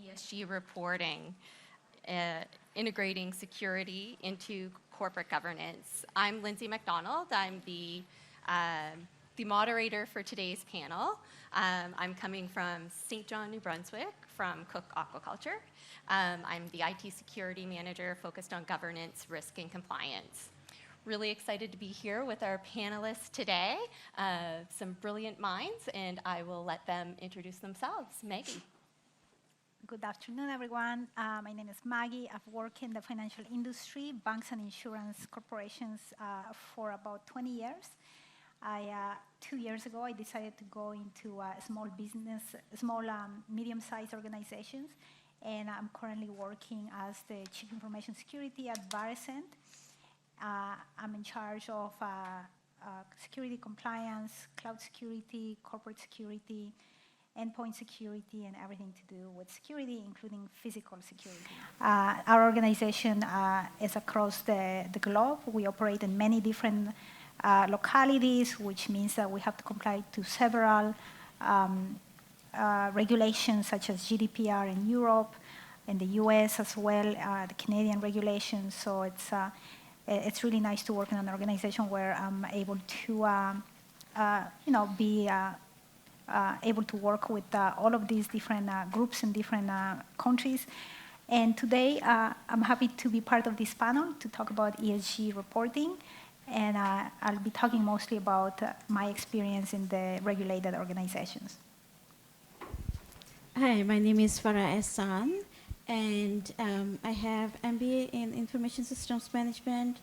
ESG reporting, integrating security into corporate governance. I'm Lindsay MacDonald. I'm the moderator for today's panel. I'm coming from St. John, New Brunswick, from Cook Aquaculture. I'm the IT security manager focused on governance, risk, and compliance. Really excited to be here with our panelists today, some brilliant minds, and I will let them introduce themselves. Maggie. Good afternoon, everyone. My name is Maggie. I've worked in the financial industry, banks and insurance corporations for about 20 years. 2 years ago, I decided to go into medium-sized organizations, and I'm currently working as the Chief Information Security at Verisent. I'm in charge of security compliance, cloud security, corporate security, endpoint security, and everything to do with security, including physical security. Our organization is across the globe. We operate in many different localities, which means that we have to comply to several regulations, such as GDPR in Europe, in the US as well, the Canadian regulations. So it's really nice to work in an organization where I'm able to, be able to work with all of these different groups in different countries. And today, I'm happy to be part of this panel to talk about ESG reporting. And I'll be talking mostly about my experience in the regulated organizations. Hi, my name is Farah Ehsan, and I have MBA in Information Systems Management.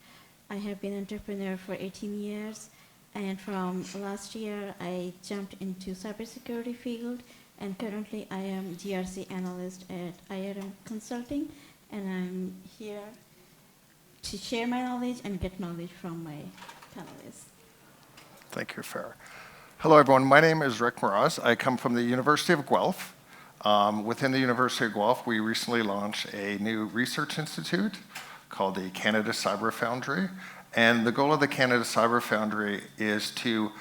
I have been an entrepreneur for 18 years. And from last year, I jumped into cybersecurity field, and currently I am GRC analyst at IRM Consulting, and I'm here to share my knowledge and get knowledge from my panelists. Thank you, Farah. Hello, everyone. My name is Rick Moroz. I come from the University of Guelph. Within the University of Guelph, we recently launched a new research institute called the Canada Cyber Foundry. And the goal of the Canada Cyber Foundry is to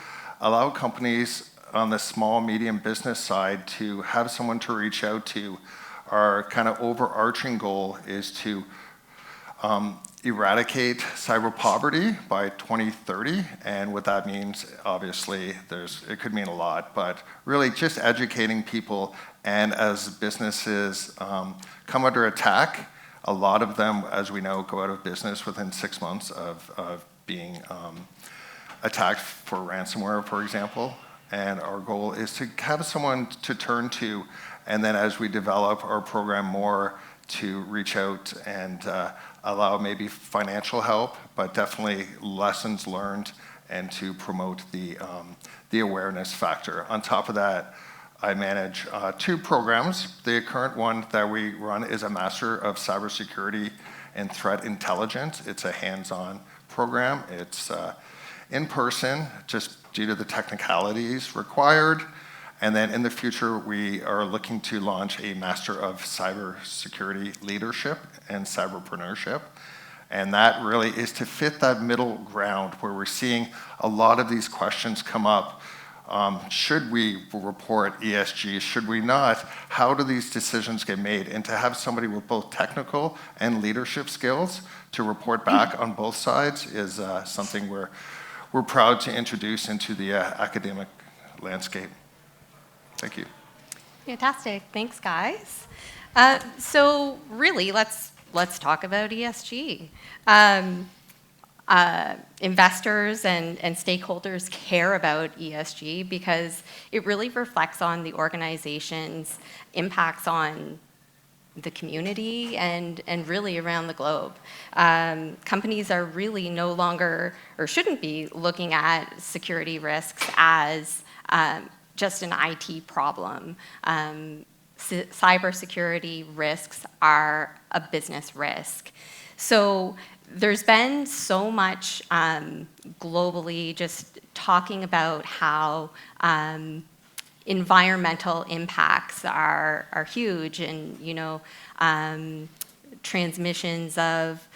allow companies on the small, medium business side to have someone to reach out to. Our kind of overarching goal is to eradicate cyber poverty by 2030. And what that means, obviously, it could mean a lot, but really just educating people. And as businesses come under attack, a lot of them, as we know, go out of business within 6 months of being attacked for ransomware, for example. And our goal is to have someone to turn to, and then as we develop our program more, to reach out and allow maybe financial help, but definitely lessons learned, and to promote the awareness factor. On top of that, I manage 2 programs. The current one that we run is a Master of Cybersecurity and Threat Intelligence. It's a hands-on program. It's in person, just due to the technicalities required. And then in the future, we are looking to launch a Master of Cybersecurity Leadership and Cyberpreneurship. And that really is to fit that middle ground where we're seeing a lot of these questions come up. Should we report ESG? Should we not? How do these decisions get made? And to have somebody with both technical and leadership skills to report back on both sides is something we're proud to introduce into the academic landscape. Thank you. Fantastic. Thanks, guys. So really, let's talk about ESG. Investors and stakeholders care about ESG because it really reflects on the organization's impacts on the community and really around the globe. Companies are really no longer, or shouldn't be, looking at security risks as just an IT problem. Cybersecurity risks are a business risk. So there's been so much globally just talking about how environmental impacts are huge, and transmissions of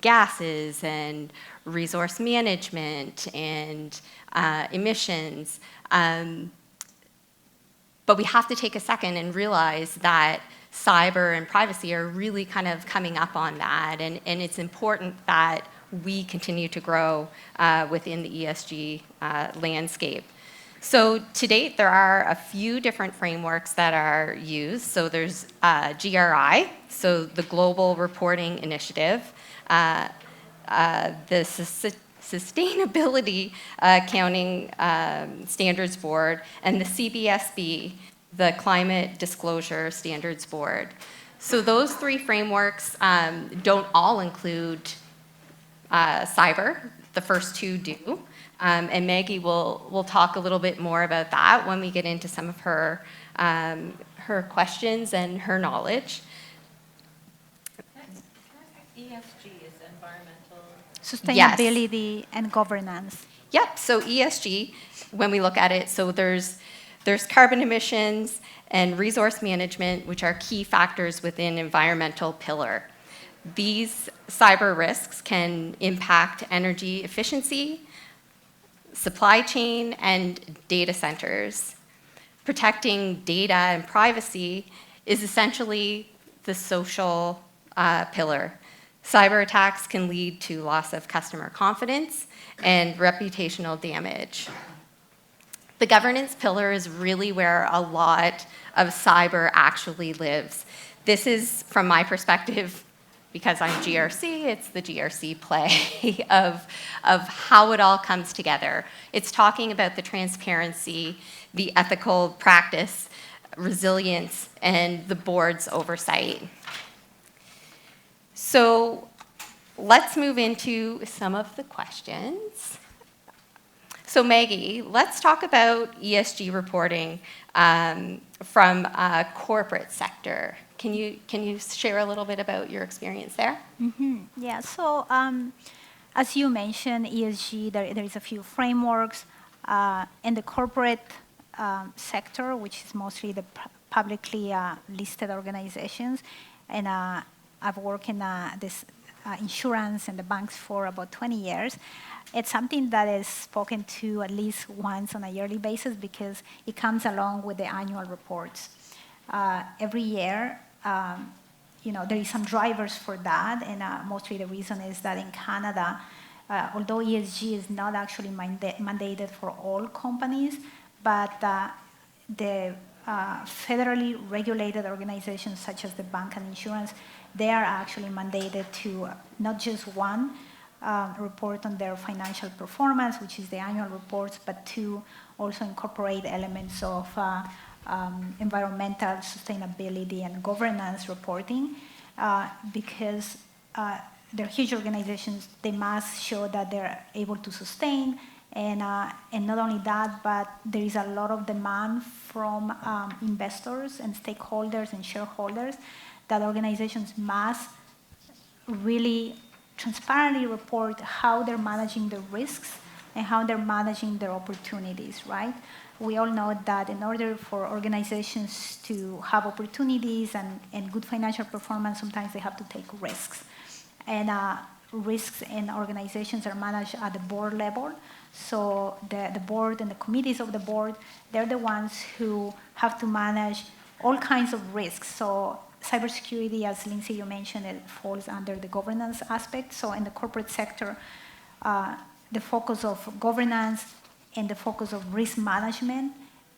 gases and resource management and emissions. But we have to take a second and realize that cyber and privacy are really kind of coming up on that, and it's important that we continue to grow within the ESG landscape. So to date, there are a few different frameworks that are used. So there's GRI, so the Global Reporting Initiative, the Sustainability Accounting Standards Board, and the CBSB, the Climate Disclosure Standards Board. So those three frameworks don't all include cyber. The first two do. And Maggie will talk a little bit more about that when we get into some of her questions and her knowledge. ESG is environmental. Sustainability and governance. Yep, so ESG, when we look at it, so there's carbon emissions and resource management, which are key factors within environmental pillar. These cyber risks can impact energy efficiency, supply chain, and data centers. Protecting data and privacy is essentially the social pillar. Cyber attacks can lead to loss of customer confidence and reputational damage. The governance pillar is really where a lot of cyber actually lives. This is, from my perspective, because I'm GRC, it's the GRC play of how it all comes together. It's talking about the transparency, the ethical practice, resilience, and the board's oversight. So let's move into some of the questions. So Maggie, let's talk about ESG reporting from a corporate sector. Can you share a little bit about your experience there? Mm-hmm. Yeah, so as you mentioned, ESG, there is a few frameworks. In the corporate sector, which is mostly the publicly listed organizations, and I've worked in this insurance and the banks for about 20 years. It's something that is spoken to at least once on a yearly basis because it comes along with the annual reports. Every year, there is some drivers for that, and mostly the reason is that in Canada, although ESG is not actually mandated for all companies, but the federally regulated organizations such as the bank and insurance, they are actually mandated to not just one, report on their financial performance, which is the annual reports, but to also incorporate elements of environmental sustainability and governance reporting, because they're huge organizations. They must show that they're able to sustain, and not only that, but there is a lot of demand from investors and stakeholders and shareholders that organizations must really transparently report how they're managing the risks and how they're managing their opportunities, right? We all know that in order for organizations to have opportunities and good financial performance, sometimes they have to take risks. And risks in organizations are managed at the board level. So the board and the committees of the board, they're the ones who have to manage all kinds of risks. So cybersecurity, as Lindsay, you mentioned, it falls under the governance aspect. So in the corporate sector, the focus of governance and the focus of risk management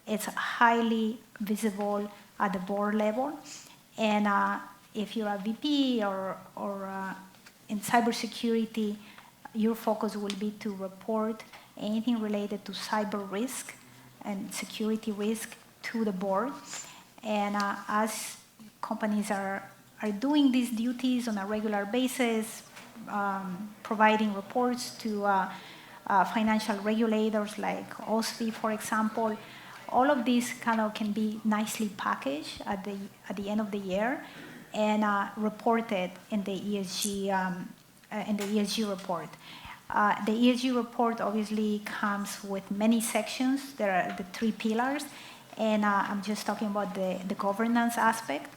is highly visible at the board level. And if you're a VP or in cybersecurity, your focus will be to report anything related to cyber risk and security risk to the board. And as companies are doing these duties on a regular basis, providing reports to financial regulators like OSFI, for example, all of these kind of can be nicely packaged at the end of the year and reported in the ESG report. The ESG report obviously comes with many sections. There are the 3 pillars, and I'm just talking about the governance aspect,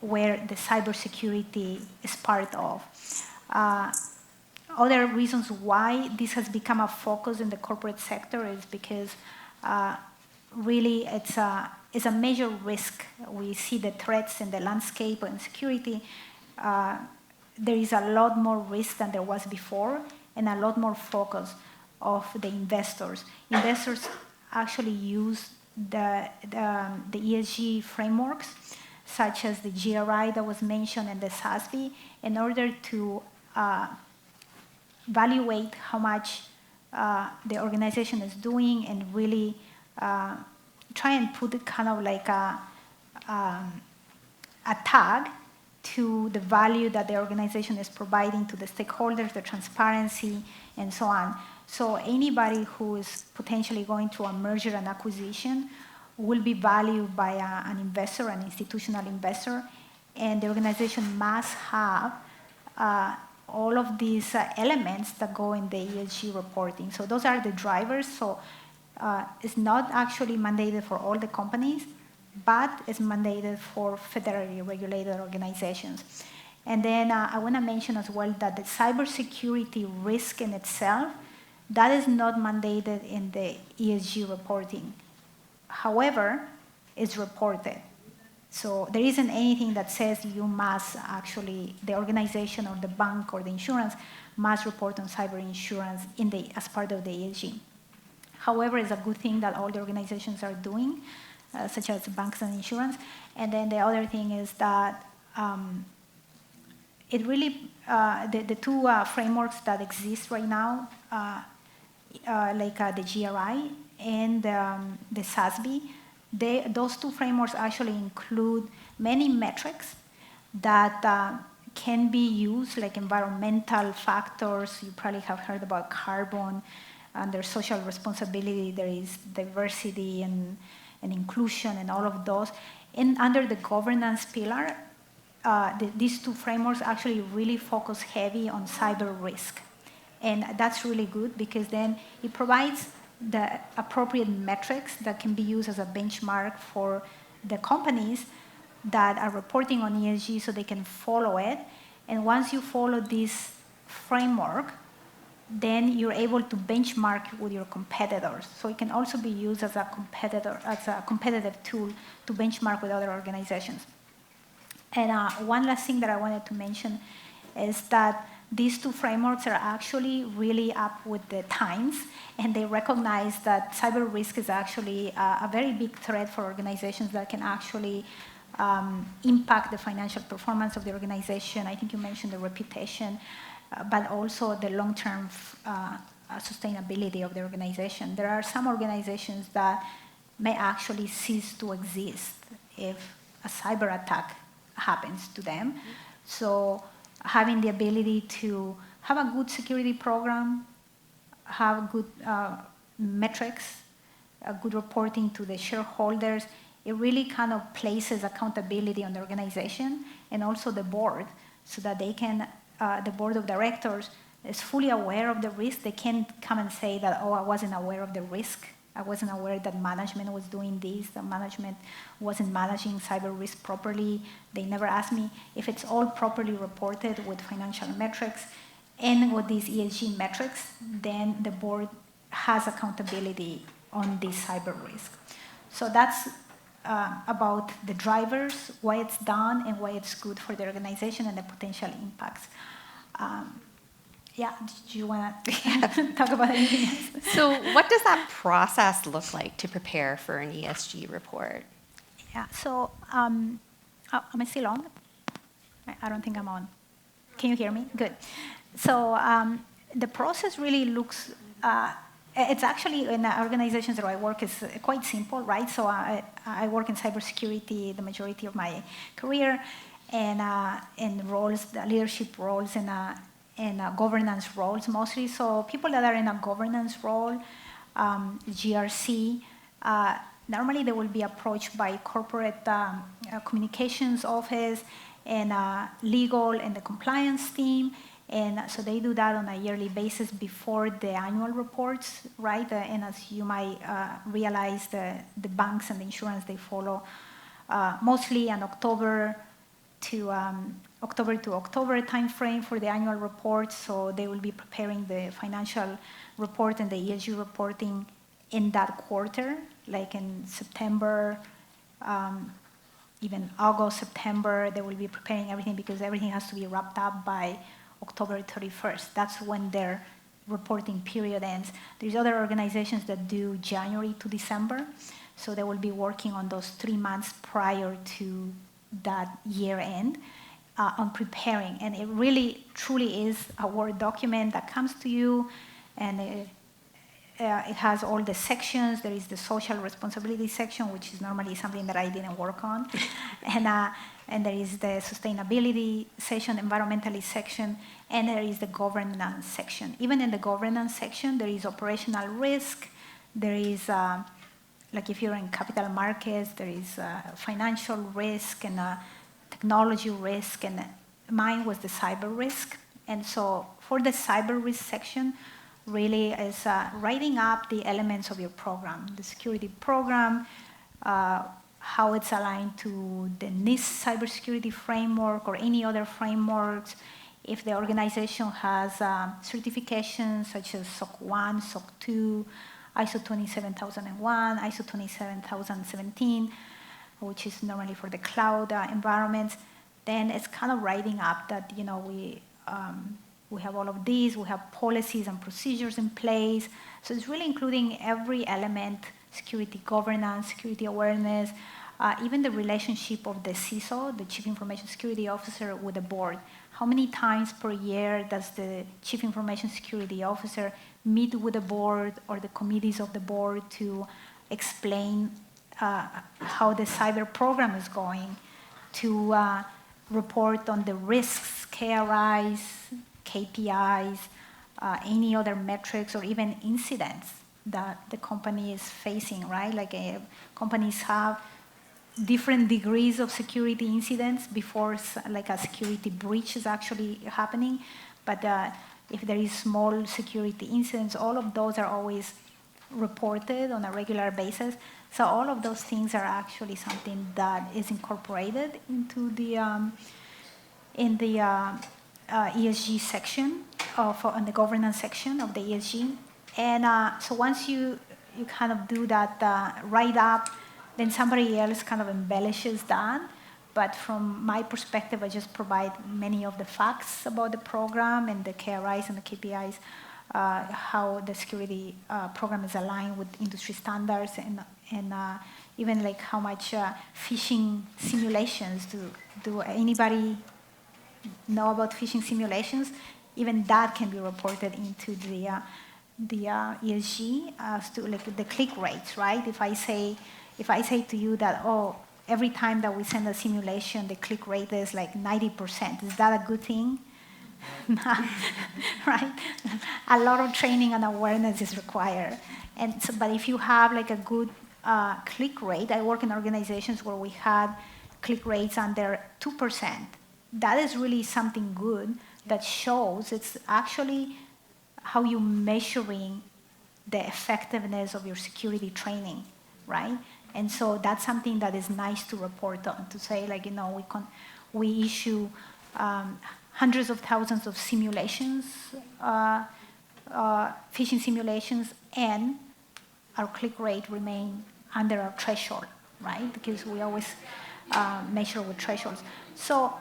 where the cybersecurity is part of. Other reasons why this has become a focus in the corporate sector is because really is a major risk. We see the threats in the landscape and security. There is a lot more risk than there was before, and a lot more focus of the investors. Investors actually use the ESG frameworks, such as the GRI that was mentioned and the SASB, in order to evaluate how much the organization is doing and really try and put it kind of like a tag to the value that the organization is providing to the stakeholders, the transparency, and so on. So anybody who is potentially going through a merger and acquisition will be valued by an investor, an institutional investor, and the organization must have all of these elements that go in the ESG reporting. So those are the drivers. So it's not actually mandated for all the companies, but it's mandated for federally regulated organizations. And then I want to mention as well that the cybersecurity risk in itself, that is not mandated in the ESG reporting. However, it's reported. So there isn't anything that says you must actually, the organization or the bank or the insurance must report on cyber insurance as part of the ESG. However, it's a good thing that all the organizations are doing, such as banks and insurance. And then the other thing is that it really, the two frameworks that exist right now, like the GRI and the SASB, those two frameworks actually include many metrics that can be used, like environmental factors. You probably have heard about carbon. Under social responsibility, there is diversity and inclusion and all of those. And under the governance pillar, these two frameworks actually really focus heavy on cyber risk. And that's really good because then it provides the appropriate metrics that can be used as a benchmark for the companies that are reporting on ESG so they can follow it. And once you follow this framework, then you're able to benchmark with your competitors. So it can also be used as a competitive tool to benchmark with other organizations. And one last thing that I wanted to mention is that these two frameworks are actually really up with the times, and they recognize that cyber risk is actually a very big threat for organizations that can actually impact the financial performance of the organization. I think you mentioned the reputation, but also the long-term sustainability of the organization. There are some organizations that may actually cease to exist if a cyber attack happens to them. So having the ability to have a good security program, have good metrics, a good reporting to the shareholders, it really kind of places accountability on the organization and also the board so that they can, the board of directors is fully aware of the risk. They can't come and say that, oh, I wasn't aware of the risk. I wasn't aware that management was doing this, that management wasn't managing cyber risk properly. They never asked me. If it's all properly reported with financial metrics and with these ESG metrics, then the board has accountability on this cyber risk. So that's about the drivers, why it's done, and why it's good for the organization and the potential impacts. Yeah, do you want to talk about anything else? So what does that process look like to prepare for an ESG report? Yeah, so am I still on? I don't think I'm on. Can you hear me? Good. So the process really looks, it's actually in the organizations that I work is quite simple, right? So I work in cybersecurity the majority of my career, and in roles, the leadership roles, and governance roles mostly. So people that are in a governance role, GRC, normally they will be approached by corporate communications office and legal and the compliance team. And so they do that on a yearly basis before the annual reports, right? And as you might realize, the banks and the insurance, they follow mostly an October to October timeframe for the annual report. So they will be preparing the financial report and the ESG reporting in that quarter, like in September even August, September, they will be preparing everything because everything has to be wrapped up by October 31st. That's when their reporting period ends. There's other organizations that do January to December, so they will be working on those 3 months prior to that year end on preparing. And it really, truly is a Word document that comes to you, and it has all the sections. There is the social responsibility section, which is normally something that I didn't work on. And there is the sustainability section, environmentalist section, and there is the governance section. Even in the governance section, there is operational risk. There is, like if you're in capital markets, there is financial risk and technology risk, and mine was the cyber risk. And so for the cyber risk section, really is writing up the elements of your program, the security program, how it's aligned to the NIST cybersecurity framework or any other frameworks. If the organization has certifications such as SOC 1, SOC 2, ISO 27001, ISO 27017, which is normally for the cloud environments, then it's kind of writing up that, you know, we have all of these, we have policies and procedures in place. So it's really including every element, security governance, security awareness, even the relationship of the CISO, the Chief Information Security Officer, with the board. How many times per year does the Chief Information Security Officer meet with the board or the committees of the board to explain how the cyber program is going, to report on the risks, KRIs, KPIs, any other metrics, or even incidents that the company is facing, right? Like companies have different degrees of security incidents before like a security breach is actually happening. But if there is small security incidents, all of those are always reported on a regular basis. So all of those things are actually something that is incorporated into the ESG section on the governance section of the ESG. And so once you kind of do that write up, then somebody else kind of embellishes that. But from my perspective, I just provide many of the facts about the program and the KRIs and the KPIs, how the security program is aligned with industry standards, and even like how much phishing simulations do anybody know about phishing simulations? Even that can be reported into the ESG as to like the click rates, right? If I say to you that, oh, every time that we send a simulation, the click rate is like 90%, is that a good thing? Right? A lot of training and awareness is required. And so, but if you have like a good click rate, I work in organizations where we had click rates under 2%. That is really something good that shows it's actually how you're measuring the effectiveness of your security training, right? And so that's something that is nice to report on, to say like, you know, we issue hundreds of thousands of simulations, phishing simulations, and our click rate remain under our threshold, right? Because we always measure with thresholds. So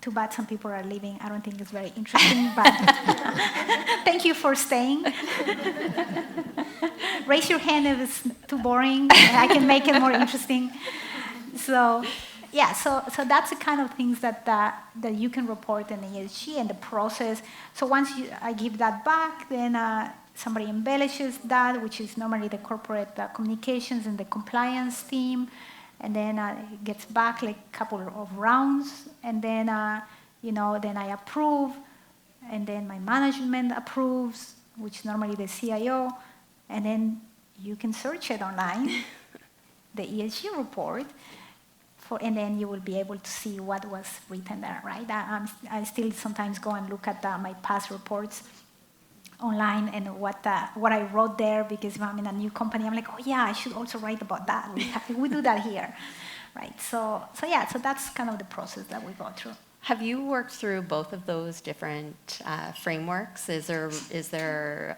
too bad some people are leaving. I don't think it's very interesting, but thank you for staying. Raise your hand if it's too boring. I can make it more interesting. So, yeah, so that's the kind of things that you can report in the ESG and the process. So once I give that back, then somebody embellishes that, which is normally the corporate communications and the compliance team. And then it gets back like a couple of rounds, and then then I approve, and then my management approves, which normally the CIO, and then you can search it online, the ESG report, and then you will be able to see what was written there, right? I still sometimes go and look at my past reports online and what I wrote there, because if I'm in a new company, I'm like, oh yeah, I should also write about that. We do that here, right? So that's kind of the process that we go through. Have you worked through both of those different frameworks? Is there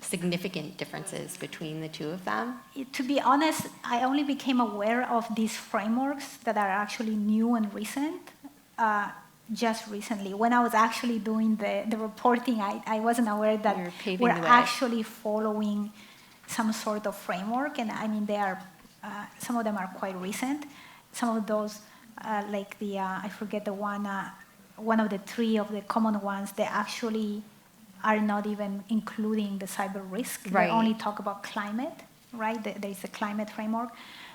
significant differences between the two of them? To be honest, I only became aware of these frameworks that are actually new and recent just recently. When I was actually doing the reporting, I wasn't aware that You're paving we're the way. actually following some sort of framework. And I mean, they are, some of them are quite recent. Some of those, like the, I forget the one of the three of the common ones, they actually are not even including the cyber risk. Right. They only talk about climate, right? There is a climate framework.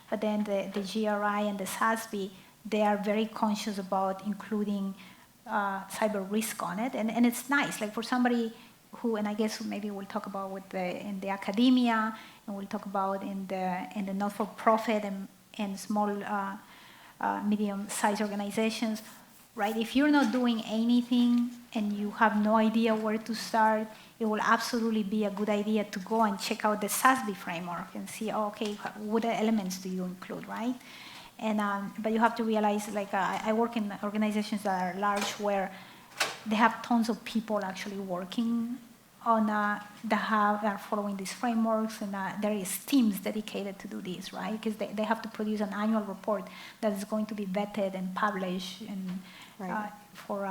But then the GRI and the SASB, they are very conscious about including cyber risk on it. And it's nice, like for somebody who, and I guess maybe we'll talk about in the academia, and we'll talk about in the not-for-profit and small, medium-sized organizations, right? If you're not doing anything and you have no idea where to start, it will absolutely be a good idea to go and check out the SASB framework and see, oh, okay, what elements do you include, right? And but you have to realize, like I work in organizations that are large where they have tons of people actually working on that are following these frameworks, and there is teams dedicated to do this, right? Because they have to produce an annual report that is going to be vetted and published and Right. for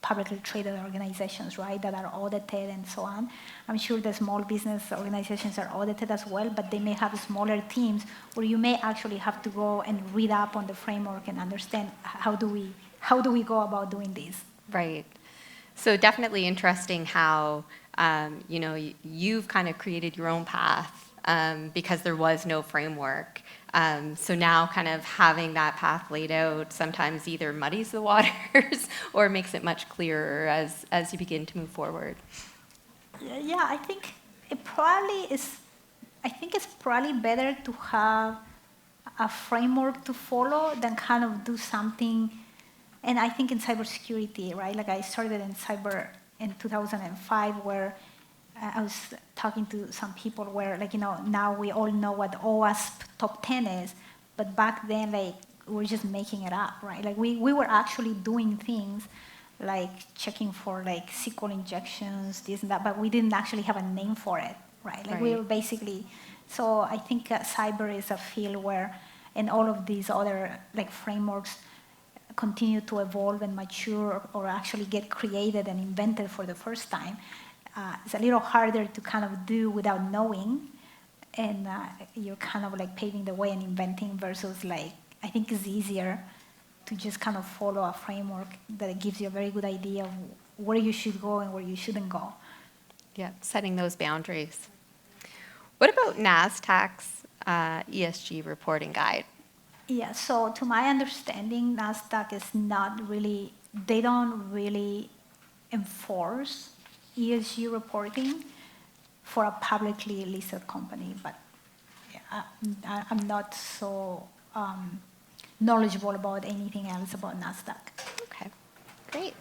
publicly traded organizations, right, that are audited and so on. I'm sure the small business organizations are audited as well, but they may have smaller teams where you may actually have to go and read up on the framework and understand how do we go about doing this. Right. So definitely interesting how you've kind of created your own path because there was no framework. So now kind of having that path laid out sometimes either muddies the waters or makes it much clearer as you begin to move forward. Yeah, I think it probably is. I think it's probably better to have a framework to follow than kind of do something. And I think in cybersecurity, right? Like I started in cyber in 2005, where I was talking to some people where, like, now we all know what OWASP top 10 is, but back then, like, we were just making it up, right? Like we were actually doing things like checking for like SQL injections, this and that, but we didn't actually have a name for it, right? Like we were basically, so I think cyber is a field where, and all of these other like frameworks continue to evolve and mature or actually get created and invented for the first time. It's a little harder to kind of do without knowing, and you're kind of like paving the way and inventing versus like, I think it's easier to just kind of follow a framework that gives you a very good idea of where you should go and where you shouldn't go. Yeah, setting those boundaries. What about NASDAQ's ESG reporting guide? Yeah, so to my understanding, NASDAQ is not really, they don't really enforce ESG reporting for a publicly listed company, but I'm not so knowledgeable about anything else about NASDAQ. Okay, great.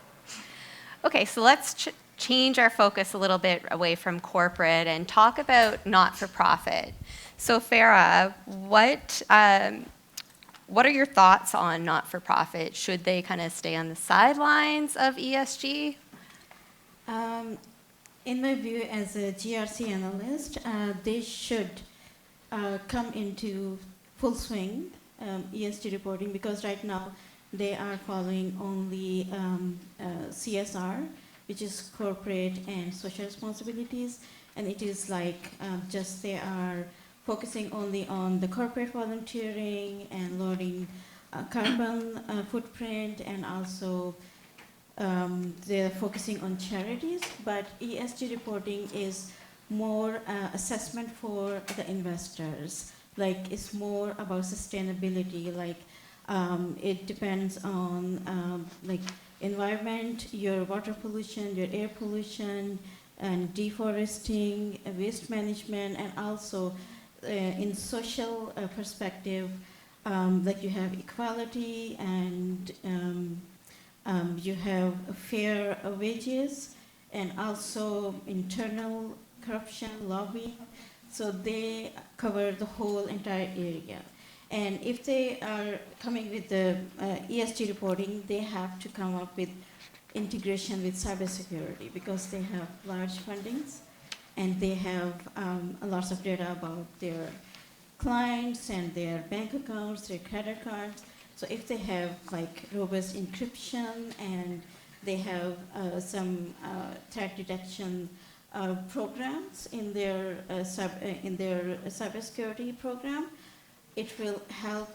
Okay, so let's change our focus a little bit away from corporate and talk about not-for-profit. So Farah, what are your thoughts on not-for-profit? Should they kind of stay on the sidelines of ESG? In my view, as a GRC analyst, they should come into full swing ESG reporting, because right now they are following only CSR, which is corporate and social responsibilities, and it is like just they are focusing only on the corporate volunteering and lowering carbon footprint, and also they're focusing on charities. But ESG reporting is more assessment for the investors. Like it's more about sustainability. Like it depends on like environment, your water pollution, your air pollution, and deforesting, waste management, and also in social perspective, like you have equality and you have fair wages, and also internal corruption, lobbying. So they cover the whole entire area. And if they are coming with the ESG reporting, they have to come up with integration with cybersecurity because they have large fundings and they have lots of data about their clients and their bank accounts, their credit cards. So if they have like robust encryption and they have some threat detection programs in their cybersecurity program, it will help.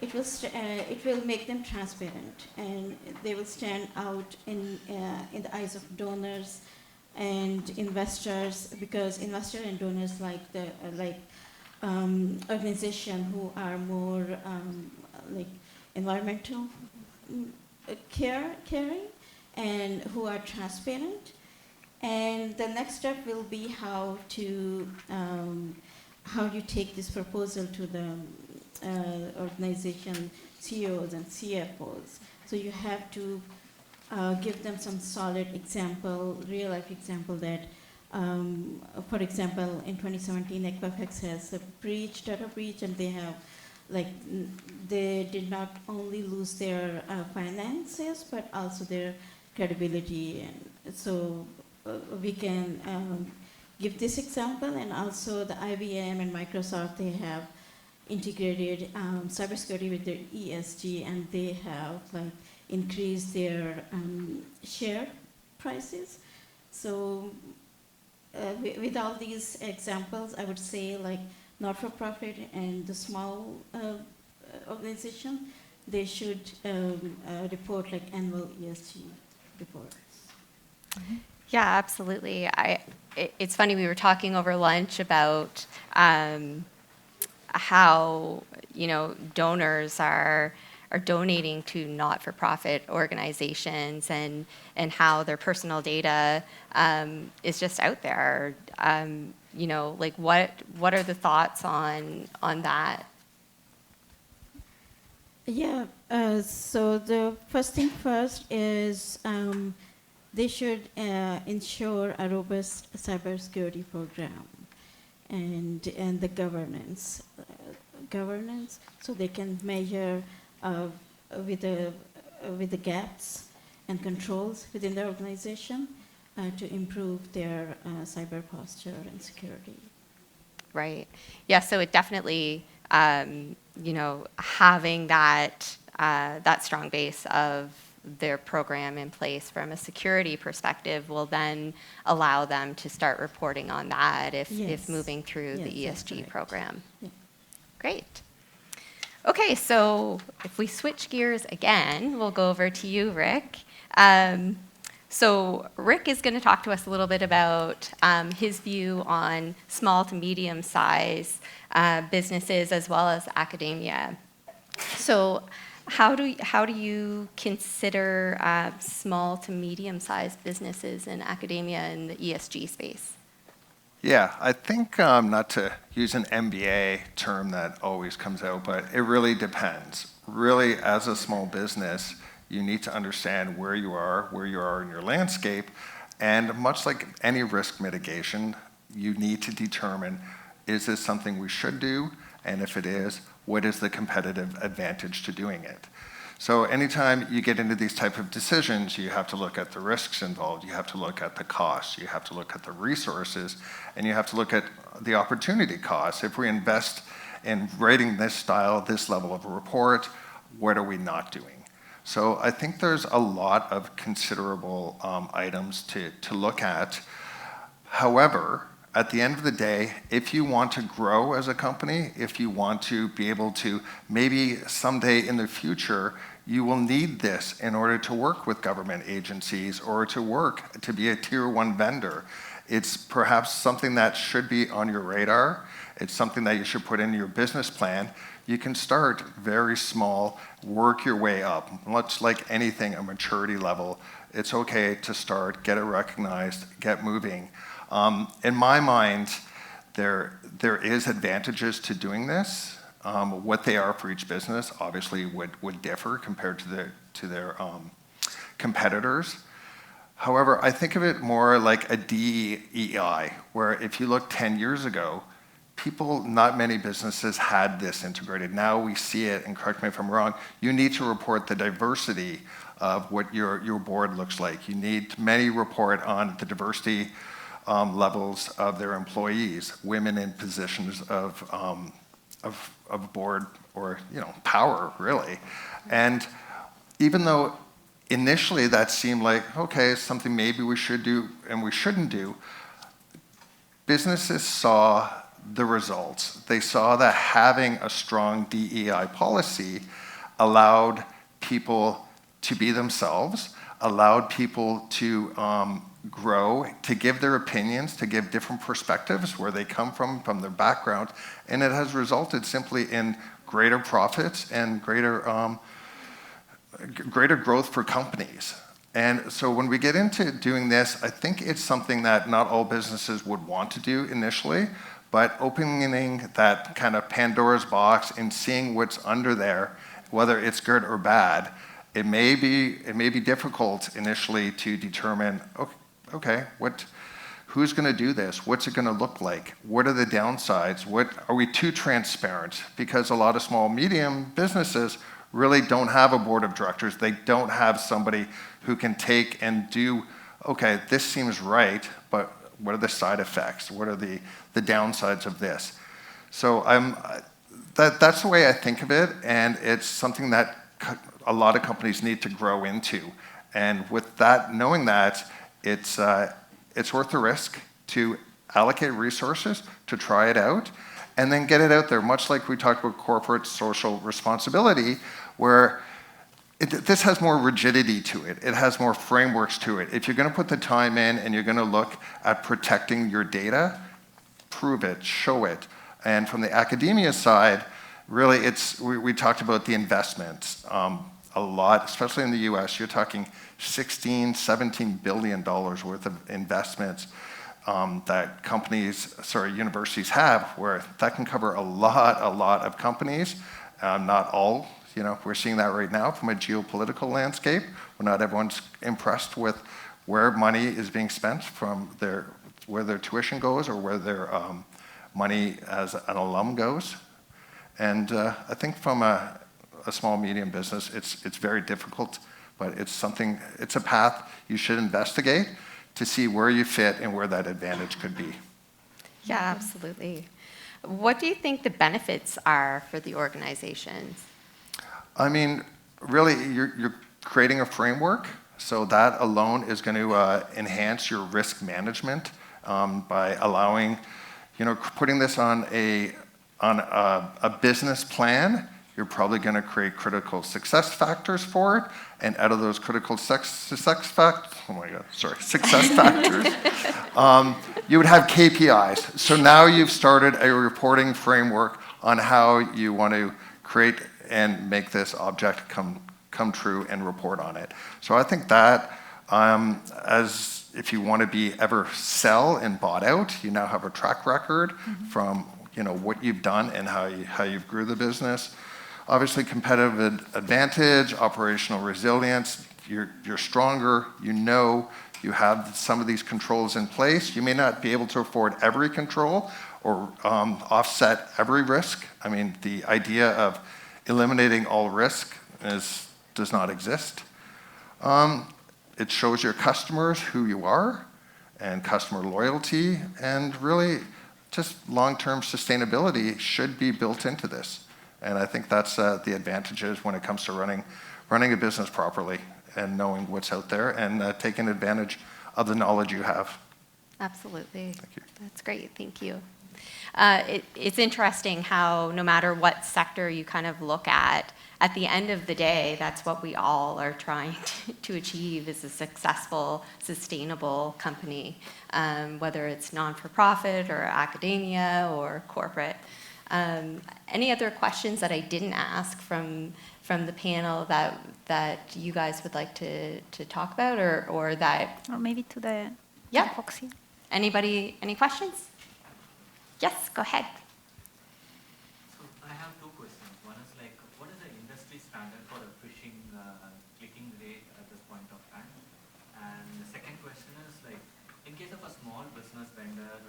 It will make them transparent, and they will stand out in the eyes of donors and investors, because investors and donors like organizations who are more like environmental caring and who are transparent. And the next step will be how you take this proposal to the organization CEOs and CFOs. So you have to give them some solid example, real life example that, for example, in 2017, Equifax has a data breach, and they have, they did not only lose their finances, but also their credibility. And so we can give this example, and also the IBM and Microsoft, they have integrated cybersecurity with their ESG, and they have increased their share prices. So with all these examples, I would say not-for-profit and the small organization, they should report annual ESG reports. Mm-hmm. Yeah, absolutely. It's funny, we were talking over lunch about how donors are donating to not-for-profit organizations, and how their personal data is just out there. What are the thoughts on that? Yeah. So the first thing first is they should ensure a robust cybersecurity program and the governance, so they can measure with the gaps and controls within the organization to improve their cyber posture and security. Right. Yeah. So it definitely, having that strong base of their program in place from a security perspective will then allow them to start reporting on that if moving through the ESG program. Yeah. Great. Okay, so if we switch gears again, we'll go over to you, Rick. So Rick is going to talk to us a little bit about his view on small to medium-sized businesses as well as academia. So how do you consider small to medium-sized businesses in academia in the ESG space? Yeah, I think not to use an MBA term that always comes out, but it really depends. Really, as a small business, you need to understand where you are in your landscape, and much like any risk mitigation, you need to determine, is this something we should do? And if it is, what is the competitive advantage to doing it? So anytime you get into these type of decisions, you have to look at the risks involved, you have to look at the costs, you have to look at the resources, and you have to look at the opportunity costs. If we invest in writing this level of a report, what are we not doing? So I think there's a lot of considerable items to look at. However, at the end of the day, if you want to grow as a company, if you want to be able to maybe someday in the future, you will need this in order to work with government agencies or to be a tier 1 vendor. It's perhaps something that should be on your radar. It's something that you should put in your business plan. You can start very small, work your way up. Much like anything, a maturity level, it's okay to start, get it recognized, get moving. In my mind, there is advantages to doing this. What they are for each business obviously would differ compared to their competitors. However, I think of it more like a DEI, where if you look 10 years ago, not many businesses had this integrated. Now we see it, and correct me if I'm wrong, you need to report the diversity of what your board looks like. You need many report on the diversity levels of their employees, women in positions of board or power, really. And even though initially that seemed like, okay, something maybe we should do and we shouldn't do, businesses saw the results. They saw that having a strong DEI policy allowed people to be themselves, allowed people to grow, to give their opinions, to give different perspectives where they come from their background, and it has resulted simply in greater profits and greater growth for companies. And so when we get into doing this, I think it's something that not all businesses would want to do initially, but opening that kind of Pandora's box and seeing what's under there, whether it's good or bad, it may be difficult initially to determine, okay, who's going to do this? What's it going to look like? What are the downsides? Are we too transparent? Because a lot of small, medium businesses really don't have a board of directors. They don't have somebody who can take and do, okay, this seems right, but what are the side effects? What are the downsides of this? So that's the way I think of it, and it's something that a lot of companies need to grow into. And with that, knowing that, it's worth the risk to allocate resources to try it out, and then get it out there, much like we talked about corporate social responsibility, where this has more rigidity to it. It has more frameworks to it. If you're going to put the time in and you're going to look at protecting your data, prove it, show it. And from the academia side, really, we talked about the investments a lot, especially in the US. You're talking $16-17 billion worth of investments that universities have, where that can cover a lot of companies, not all. We're seeing that right now from a geopolitical landscape, where not everyone's impressed with where money is being spent from where their tuition goes or where their money as an alum goes. And I think from a small, medium business, it's very difficult, but it's a path you should investigate to see where you fit and where that advantage could be. Yeah, absolutely. What do you think the benefits are for the organizations? I mean, really, you're creating a framework, so that alone is going to enhance your risk management by allowing, putting this on a business plan. You're probably going to create critical success factors for it, and out of those critical success factors, you would have KPIs. So now you've started a reporting framework on how you want to create and make this object come true and report on it. So I think that as if you want to be ever sell and bought out, you now have a track record from what you've done and how you've grew the business. Obviously, competitive advantage, operational resilience. You're stronger. You have some of these controls in place. You may not be able to afford every control or offset every risk. I mean, the idea of eliminating all risk does not exist. It shows your customers who you are and customer loyalty, and really just long-term sustainability should be built into this. And I think that's the advantages when it comes to running a business properly and knowing what's out there and taking advantage of the knowledge you have. Absolutely. Thank you. That's great. Thank you. It's interesting how no matter what sector you kind of look at the end of the day, that's what we all are trying to achieve is a successful, sustainable company, whether it's non-for-profit or academia or corporate. Any other questions that I didn't ask from the panel that you guys would like to talk about or that? Or maybe to the Yeah. folks here. Anybody, any questions? Yes, go ahead. So I have two questions. One is what is the industry standard for a phishing clicking rate at this point of time? And the second question is in case of a small business vendor,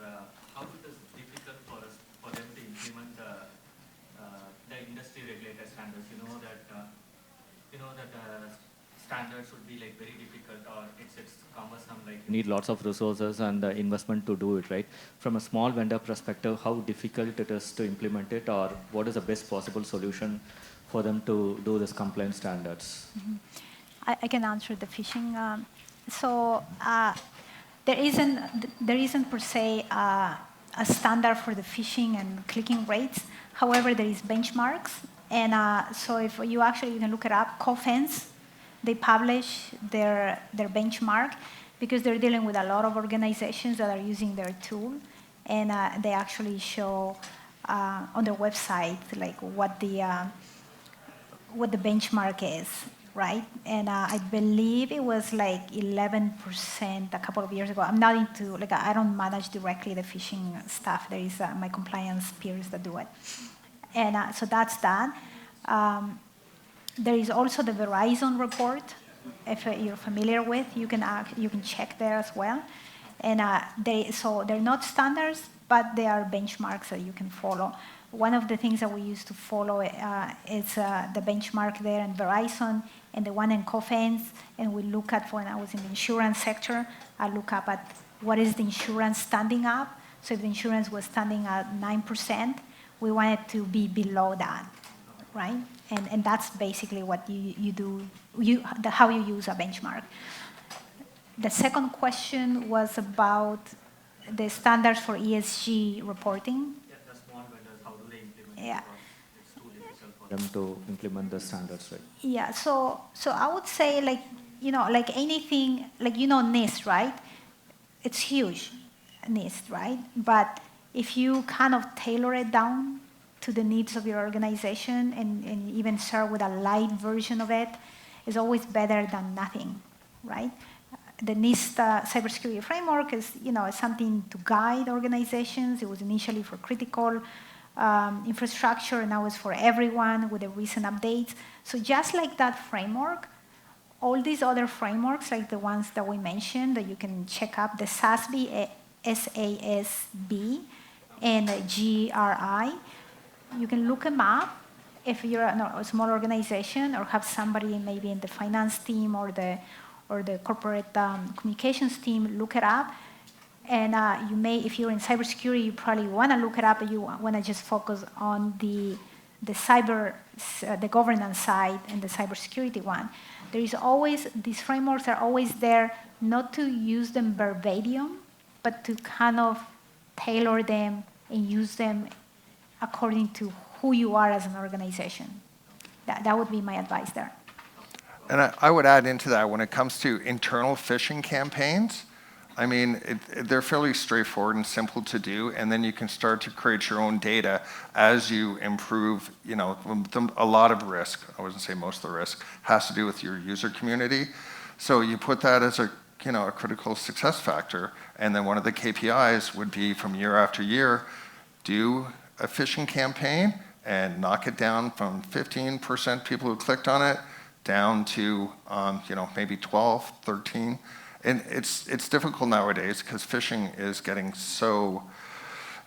how it is difficult for them standards would be like very difficult, or it's cumbersome, like you need lots of resources and investment to do it, right? From a small vendor perspective, how difficult it is to implement it, or what is the best possible solution for them to do this compliance standards? I can answer the phishing. There isn't per se a standard for the phishing and clicking rates. However, there is benchmarks, and so if you can look it up. Cofense, they publish their benchmark because they're dealing with a lot of organizations that are using their tool, and they actually show on their website like what the benchmark is, right? And I believe it was like 11% a couple of years ago. I'm not into, like, I don't manage directly the phishing stuff. There is my compliance peers that do it. And so that's that. There is also the Verizon report. If you're familiar with, you can check there as well. And they're not standards, but they are benchmarks that you can follow. One of the things that we used to follow is the benchmark there in Verizon and the one in Cofense. And we look at, when I was in the insurance sector, I look up at what is the insurance standing up. So if the insurance was standing at 9%, we wanted to be below that, right? And that's basically what you do, how you use a benchmark. The second question was about the standards for ESG reporting. Yeah, the small vendors, how do they implement Yeah. it? Because it's too difficult for them to implement the standards, right? Yeah, so I would say, like, like anything, like, NIST, right? It's huge, NIST, right? But if you kind of tailor it down to the needs of your organization and even start with a light version of it, is always better than nothing, right? The NIST cybersecurity framework is, is something to guide organizations. It was initially for critical infrastructure, and now it's for everyone with the recent updates. So just like that framework, all these other frameworks, like the ones that we mentioned, that you can check up, the SASB, SASB, and GRI, you can look them up if you're a small organization or have somebody maybe in the finance team or the corporate communications team, look it up. And you may, if you're in cybersecurity, you probably want to look it up, but you want to just focus on the governance side and the cybersecurity one. There is always, these frameworks are always there, not to use them verbatim, but to kind of tailor them and use them according to who you are as an organization. That would be my advice there. And I would add into that, when it comes to internal phishing campaigns, I mean, they're fairly straightforward and simple to do, and then you can start to create your own data as you improve. A lot of risk, I wouldn't say most of the risk, has to do with your user community. So you put that as a critical success factor, and then one of the KPIs would be, from year after year, do a phishing campaign and knock it down from 15% people who clicked on it down to maybe 12, 13. And it's difficult nowadays because phishing is getting so,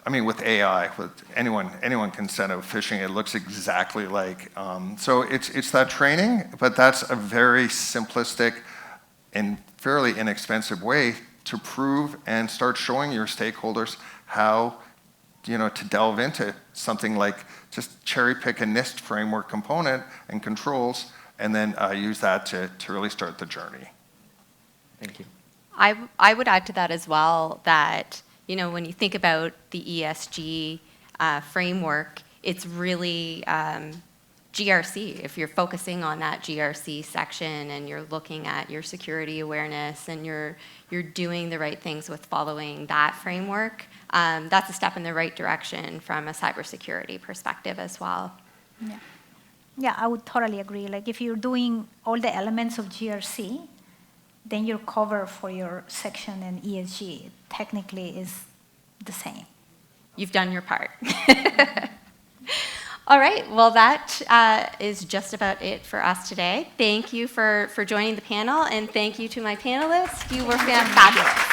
with AI, with anyone can set up phishing. It looks exactly like, so it's that training, but that's a very simplistic and fairly inexpensive way to prove and start showing your stakeholders how, to delve into something like just cherry pick a NIST framework component and controls, and then use that to really start the journey. Thank you. I would add to that as well that, when you think about the ESG framework, it's really GRC. If you're focusing on that GRC section and you're looking at your security awareness and you're doing the right things with following that framework, that's a step in the right direction from a cybersecurity perspective as well. Yeah, I would totally agree. Like, if you're doing all the elements of GRC, then you're covered for your section in ESG. It technically is the same. You've done your part. All right, well, that is just about it for us today. Thank you for joining the panel, and thank you to my panelists. You were fabulous.